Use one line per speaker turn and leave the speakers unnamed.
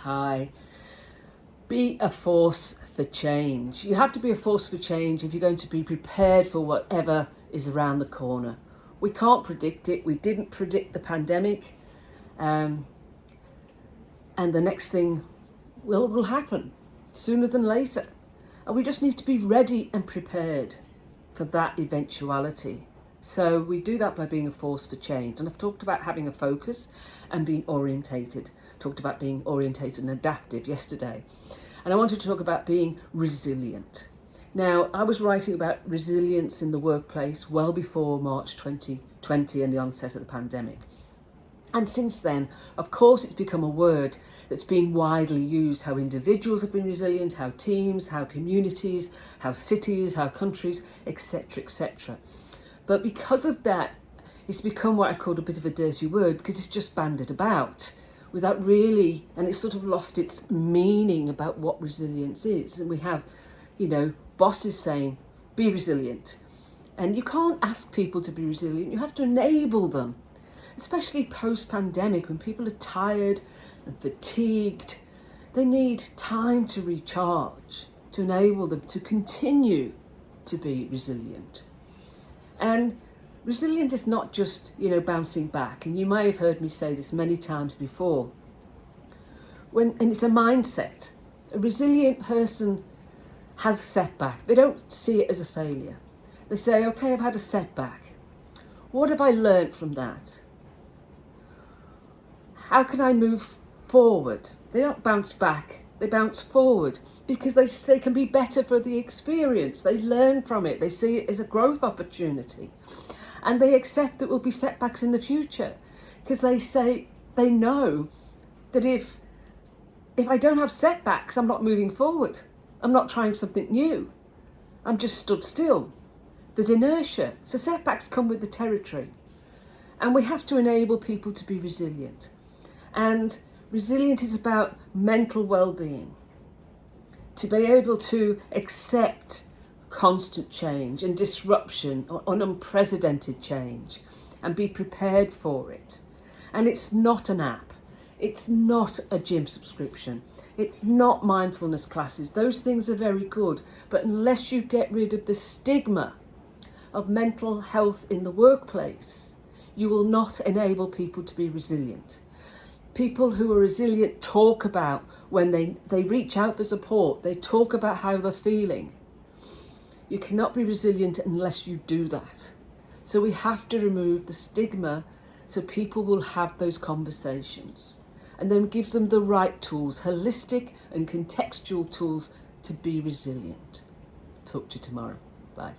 Hi. Be a force for change. You have to be a force for change if you're going to be prepared for whatever is around the corner. We can't predict it. We didn't predict the pandemic. And the next thing will happen sooner than later. And we just need to be ready and prepared for that eventuality. So we do that by being a force for change. And I've talked about having a focus and being orientated. Talked about being orientated and adaptive yesterday. And I wanted to talk about being resilient. Now, I was writing about resilience in the workplace well before March 2020 and the onset of the pandemic. And since then, of course, it's become a word that's been widely used, how individuals have been resilient, how teams, how communities, how cities, how countries, etc., etc. But because of that, it's become what I've called a bit of a dirty word because it's just bandied about without really, and it's sort of lost its meaning about what resilience is. And we have, bosses saying, be resilient. And you can't ask people to be resilient, you have to enable them, especially post-pandemic when people are tired and fatigued. They need time to recharge, to enable them to continue to be resilient. And resilient is not just, bouncing back. And you may have heard me say this many times before. And it's a mindset. A resilient person has a setback. They don't see it as a failure. They say, okay, I've had a setback. What have I learned from that? How can I move forward? They don't bounce back. They bounce forward because they can be better for the experience. They learn from it. They see it as a growth opportunity. And they accept that there will be setbacks in the future because they know that if I don't have setbacks, I'm not moving forward. I'm not trying something new. I'm just stood still. There's inertia. So setbacks come with the territory. And we have to enable people to be resilient. And resilient is about mental well-being, to be able to accept constant change and disruption or unprecedented change and be prepared for it. And it's not an app. It's not a gym subscription. It's not mindfulness classes. Those things are very good. But unless you get rid of the stigma of mental health in the workplace, you will not enable people to be resilient. People who are resilient talk about when they reach out for support, they talk about how they're feeling. You cannot be resilient unless you do that. So we have to remove the stigma so people will have those conversations and then give them the right tools, holistic and contextual tools to be resilient. Talk to you tomorrow. Bye.